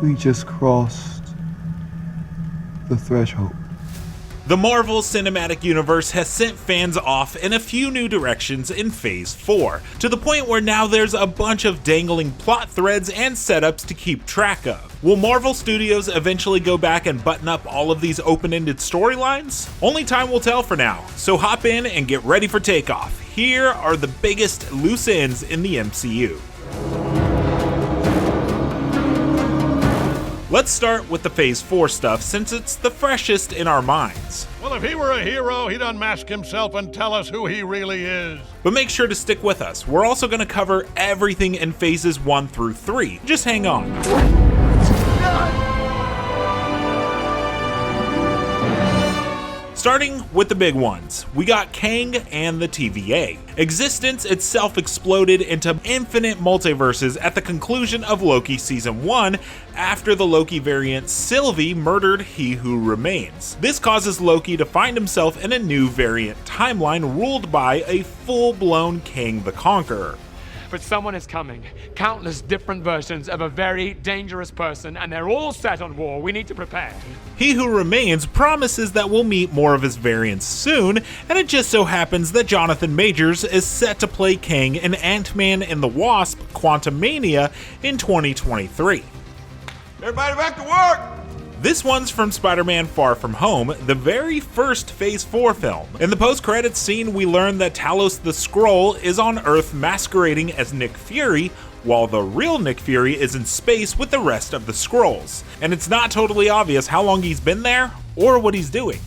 We just crossed the threshold. The Marvel Cinematic Universe has sent fans off in a few new directions in Phase 4, to the point where now there's a bunch of dangling plot threads and setups to keep track of. Will Marvel Studios eventually go back and button up all of these open-ended storylines? Only time will tell for now, so hop in and get ready for takeoff. Here are the biggest loose ends in the MCU. Let's start with the Phase 4 stuff since it's the freshest in our minds. Well, if he were a hero, he'd unmask himself and tell us who he really is. But make sure to stick with us. We're also going to cover everything in Phases 1 through 3. Just hang on. Starting with the big ones, we got Kang and the TVA. Existence itself exploded into infinite multiverses at the conclusion of Loki Season 1 after the Loki variant Sylvie murdered He Who Remains. This causes Loki to find himself in a new variant timeline ruled by a full-blown Kang the Conqueror. But someone is coming. Countless different versions of a very dangerous person, and they're all set on war. We need to prepare. He Who Remains promises that we'll meet more of his variants soon, and it just so happens that Jonathan Majors is set to play Kang in Ant-Man and the Wasp: Quantumania in 2023. Everybody back to work! This one's from Spider-Man Far From Home, the very first Phase 4 film. In the post-credits scene, we learn that Talos the Skrull is on Earth masquerading as Nick Fury, while the real Nick Fury is in space with the rest of the Skrulls. And it's not totally obvious how long he's been there, or what he's doing.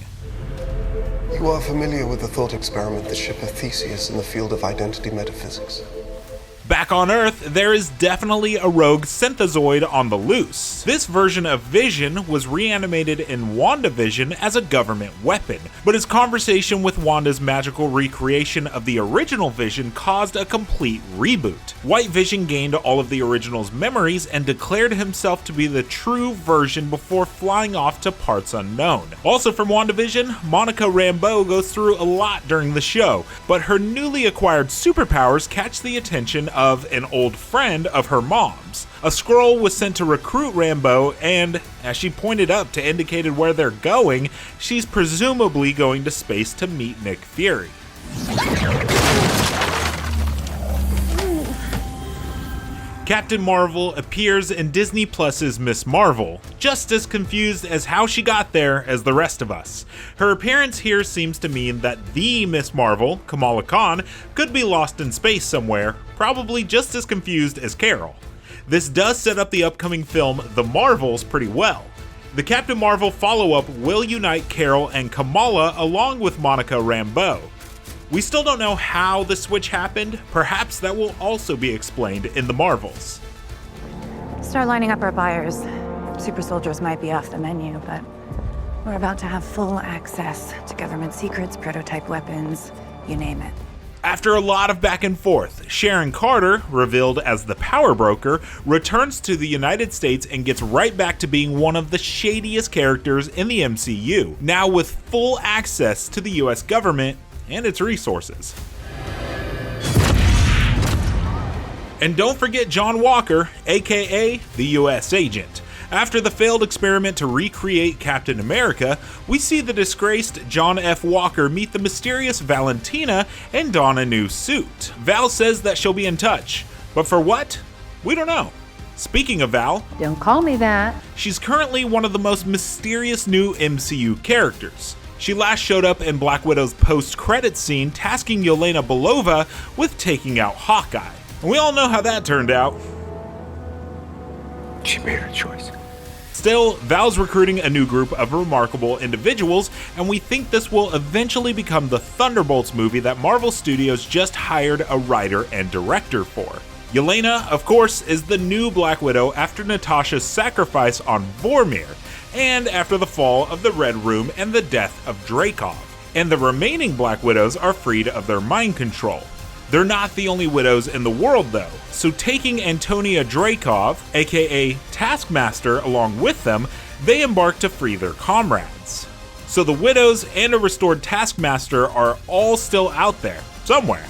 You are familiar with the thought experiment, the ship of Theseus in the field of identity metaphysics. Back on Earth, there is definitely a rogue synthezoid on the loose. This version of Vision was reanimated in WandaVision as a government weapon, but his conversation with Wanda's magical recreation of the original Vision caused a complete reboot. White Vision gained all of the original's memories and declared himself to be the true version before flying off to parts unknown. Also from WandaVision, Monica Rambeau goes through a lot during the show, but her newly acquired superpowers catch the attention of an old friend of her mom's. A Skrull was sent to recruit Rambeau, and as she pointed up to indicate where they're going, she's presumably going to space to meet Nick Fury. Captain Marvel appears in Disney Plus's Ms. Marvel, just as confused as how she got there as the rest of us. Her appearance here seems to mean that the Ms. Marvel, Kamala Khan, could be lost in space somewhere, probably just as confused as Carol. This does set up the upcoming film The Marvels pretty well. The Captain Marvel follow-up will unite Carol and Kamala along with Monica Rambeau. We still don't know how the switch happened. Perhaps that will also be explained in The Marvels. Start lining up our buyers. Super soldiers might be off the menu, but we're about to have full access to government secrets, prototype weapons, you name it. After a lot of back and forth, Sharon Carter, revealed as the Power Broker, returns to the United States and gets right back to being one of the shadiest characters in the MCU, now with full access to the US government and its resources. And don't forget John Walker, aka the US Agent. After the failed experiment to recreate Captain America, we see the disgraced John F. Walker meet the mysterious Valentina and don a new suit. Val says that she'll be in touch, but for what? We don't know. Speaking of Val, don't call me that. She's currently one of the most mysterious new MCU characters. She last showed up in Black Widow's post-credits scene tasking Yelena Belova with taking out Hawkeye. And we all know how that turned out. She made her choice. Still, Val's recruiting a new group of remarkable individuals, and we think this will eventually become the Thunderbolts movie that Marvel Studios just hired a writer and director for. Yelena, of course, is the new Black Widow after Natasha's sacrifice on Vormir, and after the fall of the Red Room and the death of Dreykov. And the remaining Black Widows are freed of their mind control. They're not the only widows in the world though, so taking Antonia Dreykov, aka Taskmaster, along with them, they embark to free their comrades. So the widows and a restored Taskmaster are all still out there, somewhere.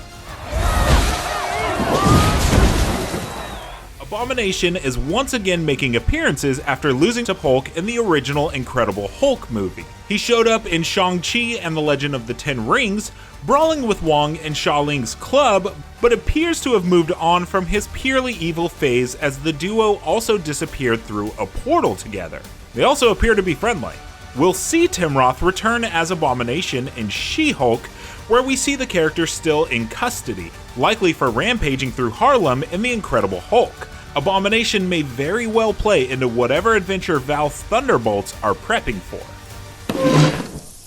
Abomination is once again making appearances after losing to Hulk in the original Incredible Hulk movie. He showed up in Shang-Chi and the Legend of the Ten Rings, brawling with Wong and Xia Ling's club, but appears to have moved on from his purely evil phase as the duo also disappeared through a portal together. They also appear to be friendly. We'll see Tim Roth return as Abomination in She-Hulk, where we see the character still in custody, likely for rampaging through Harlem in the Incredible Hulk. Abomination may very well play into whatever adventure Valve's Thunderbolts are prepping for.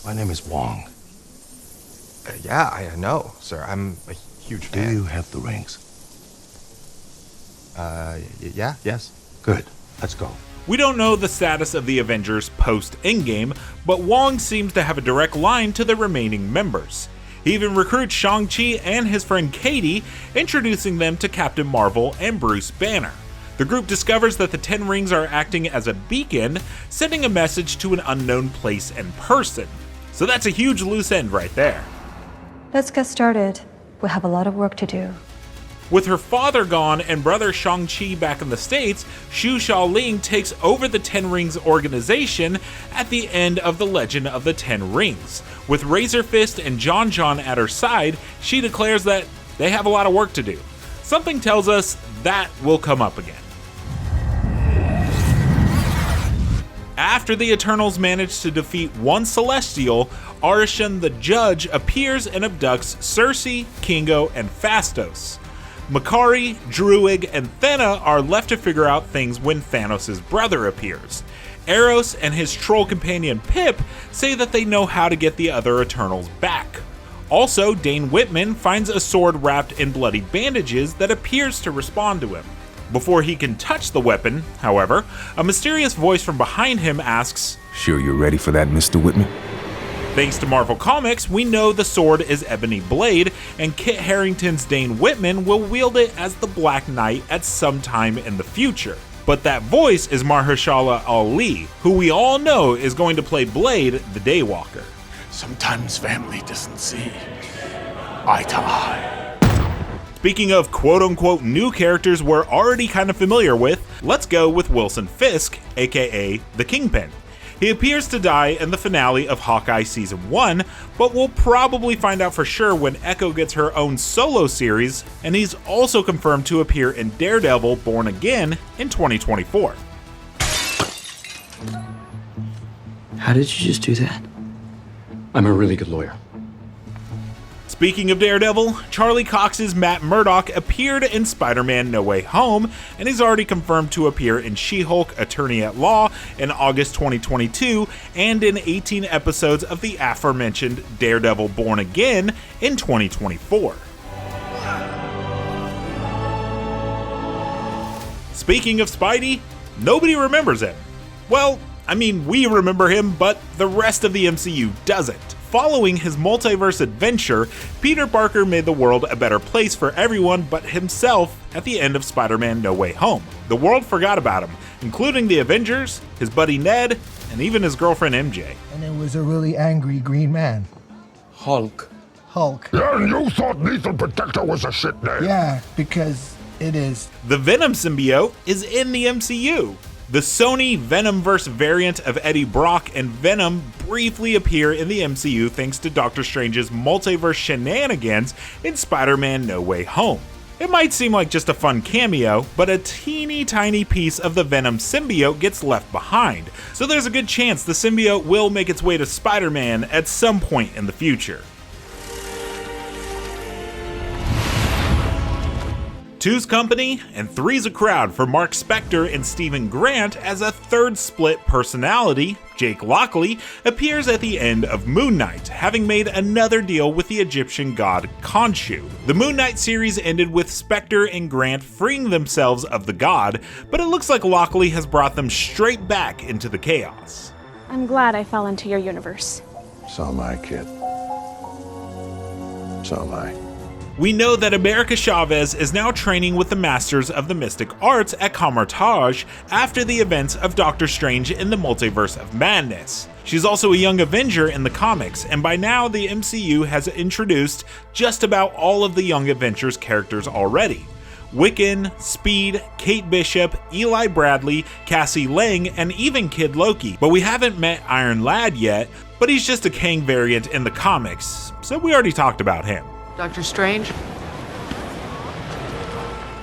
My name is Wong. Yeah, I know, sir. I'm a huge fan. Do you have the rings? Yeah, yes. Good. Let's go. We don't know the status of the Avengers post-Endgame, but Wong seems to have a direct line to the remaining members. He even recruits Shang-Chi and his friend Katie, introducing them to Captain Marvel and Bruce Banner. The group discovers that the Ten Rings are acting as a beacon, sending a message to an unknown place and person. So that's a huge loose end right there. Let's get started. We have a lot of work to do. With her father gone and brother Shang-Chi back in the States, Xia Ling takes over the Ten Rings organization at the end of The Legend of the Ten Rings. With Razor Fist and John at her side, she declares that they have a lot of work to do. Something tells us that will come up again. After the Eternals manage to defeat one Celestial, Arishan the Judge appears and abducts Cersei, Kingo, and Phastos. Makari, Druig, and Thena are left to figure out things when Thanos' brother appears. Eros and his troll companion Pip say that they know how to get the other Eternals back. Also, Dane Whitman finds a sword wrapped in bloody bandages that appears to respond to him. Before he can touch the weapon, however, a mysterious voice from behind him asks, "Sure you're ready for that, Mr. Whitman?" Thanks to Marvel Comics, we know the sword is Ebony Blade, and Kit Harington's Dane Whitman will wield it as the Black Knight at some time in the future. But that voice is Mahershala Ali, who we all know is going to play Blade the Daywalker. Sometimes family doesn't see eye to eye. Speaking of quote-unquote new characters we're already kind of familiar with, let's go with Wilson Fisk, aka the Kingpin. He appears to die in the finale of Hawkeye Season 1, but we'll probably find out for sure when Echo gets her own solo series, and he's also confirmed to appear in Daredevil Born Again in 2024. How did you just do that? I'm a really good lawyer. Speaking of Daredevil, Charlie Cox's Matt Murdock appeared in Spider-Man No Way Home, and he's already confirmed to appear in She-Hulk Attorney at Law in August 2022 and in 18 episodes of the aforementioned Daredevil Born Again in 2024. Speaking of Spidey, nobody remembers him. Well, I mean, we remember him, but the rest of the MCU doesn't. Following his multiverse adventure, Peter Parker made the world a better place for everyone but himself at the end of Spider-Man No Way Home. The world forgot about him, including the Avengers, his buddy Ned, and even his girlfriend MJ. And it was a really angry green man. Hulk. Yeah, and you thought Lethal Protector was a shit name. Yeah, because it is. The Venom symbiote is in the MCU. The Sony Venomverse variant of Eddie Brock and Venom briefly appear in the MCU thanks to Doctor Strange's multiverse shenanigans in Spider-Man No Way Home. It might seem like just a fun cameo, but a teeny tiny piece of the Venom symbiote gets left behind, so there's a good chance the symbiote will make its way to Spider-Man at some point in the future. Two's company and three's a crowd for Mark Spector and Stephen Grant as a third split personality, Jake Lockley, appears at the end of Moon Knight, having made another deal with the Egyptian god Khonshu. The Moon Knight series ended with Spector and Grant freeing themselves of the god, but it looks like Lockley has brought them straight back into the chaos. I'm glad I fell into your universe. So am I, kid. So am I. We know that America Chavez is now training with the Masters of the Mystic Arts at Kamar-Taj after the events of Doctor Strange in the Multiverse of Madness. She's also a young Avenger in the comics, and by now the MCU has introduced just about all of the Young Avengers characters already. Wiccan, Speed, Kate Bishop, Eli Bradley, Cassie Lang, and even Kid Loki. But we haven't met Iron Lad yet, but he's just a Kang variant in the comics, so we already talked about him. Doctor Strange?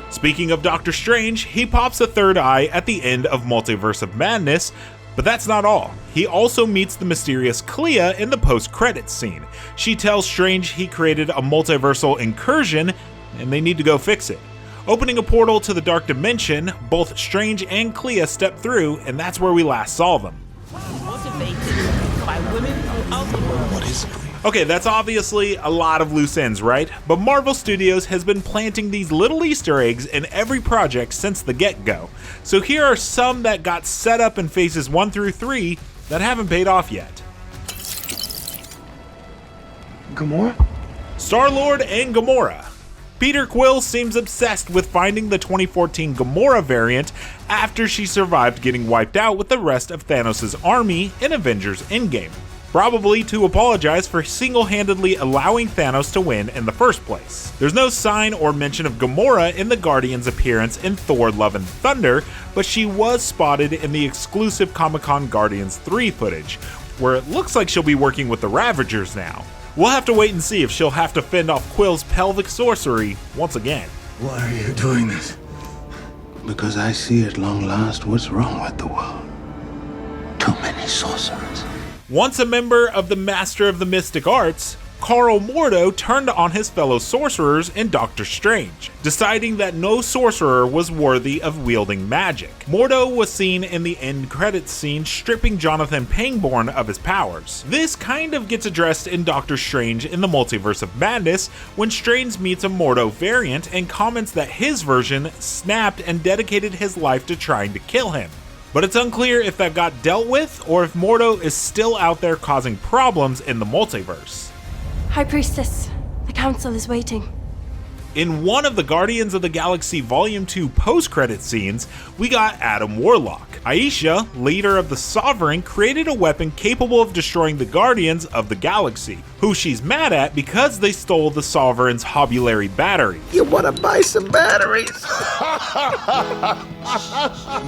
Speaking of Doctor Strange, he pops a third eye at the end of Multiverse of Madness, but that's not all. He also meets the mysterious Clea in the post-credits scene. She tells Strange he created a multiversal incursion, and they need to go fix it. Opening a portal to the Dark Dimension, both Strange and Clea step through, and that's where we last saw them. What is it? Okay, that's obviously a lot of loose ends, right? But Marvel Studios has been planting these little Easter eggs in every project since the get-go. So here are some that got set up in phases 1 through 3 that haven't paid off yet. Gamora? Star-Lord and Gamora. Peter Quill seems obsessed with finding the 2014 Gamora variant after she survived getting wiped out with the rest of Thanos' army in Avengers Endgame, probably to apologize for single-handedly allowing Thanos to win in the first place. There's no sign or mention of Gamora in the Guardians' appearance in Thor: Love and Thunder, but she was spotted in the exclusive Comic-Con Guardians 3 footage, where it looks like she'll be working with the Ravagers now. We'll have to wait and see if she'll have to fend off Quill's pelvic sorcery once again. Why are you doing this? Because I see at long last what's wrong with the world. Too many sorcerers. Once a member of the Master of the Mystic Arts, Carl Mordo turned on his fellow sorcerers in Doctor Strange, deciding that no sorcerer was worthy of wielding magic. Mordo was seen in the end credits scene stripping Jonathan Pangborn of his powers. This kind of gets addressed in Doctor Strange in the Multiverse of Madness when Strange meets a Mordo variant and comments that his version snapped and dedicated his life to trying to kill him. But it's unclear if that got dealt with or if Mordo is still out there causing problems in the multiverse. High Priestess, the Council is waiting. In one of the Guardians of the Galaxy Volume 2 post-credit scenes, we got Adam Warlock. Aisha, leader of the Sovereign, created a weapon capable of destroying the Guardians of the Galaxy, who she's mad at because they stole the Sovereign's Hobulary battery. You wanna buy some batteries?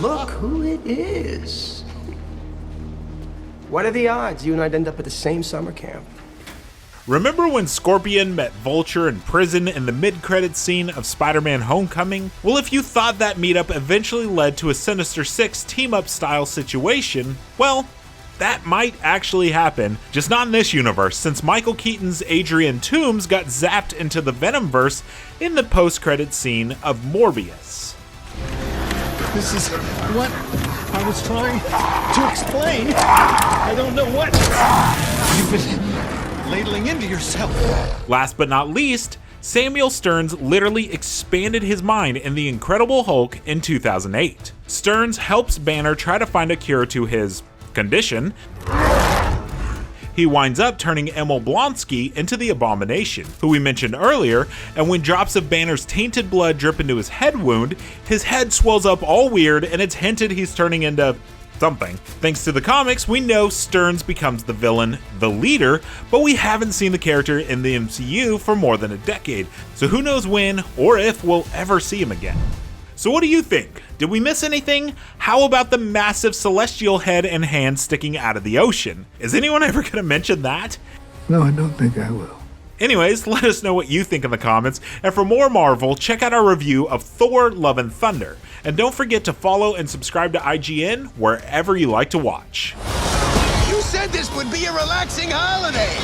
Look who it is. What are the odds you and I'd end up at the same summer camp? Remember when Scorpion met Vulture in prison in the mid-credits scene of Spider-Man Homecoming? Well, if you thought that meetup eventually led to a Sinister Six team-up style situation, well, that might actually happen, just not in this universe, since Michael Keaton's Adrian Toomes got zapped into the Venomverse in the post-credits scene of Morbius. This is what I was trying to explain. I don't know what. You've been ladling into yourself. Last but not least, Samuel Stearns literally expanded his mind in The Incredible Hulk in 2008. Stearns helps Banner try to find a cure to his condition. He winds up turning Emil Blonsky into the Abomination, who we mentioned earlier, and when drops of Banner's tainted blood drip into his head wound, his head swells up all weird and it's hinted he's turning into something. Thanks to the comics, we know Stearns becomes the villain, the leader, but we haven't seen the character in the MCU for more than a decade, so who knows when or if we'll ever see him again. So what do you think? Did we miss anything? How about the massive celestial head and hand sticking out of the ocean? Is anyone ever gonna mention that? No, I don't think I will. Anyways, let us know what you think in the comments, and for more Marvel, check out our review of Thor: Love and Thunder. And don't forget to follow and subscribe to IGN wherever you like to watch. You said this would be a relaxing holiday.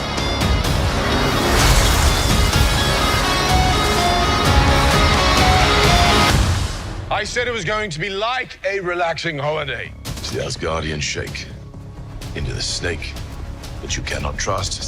I said it was going to be like a relaxing holiday. It's the Asgardian shake into the snake that you cannot trust.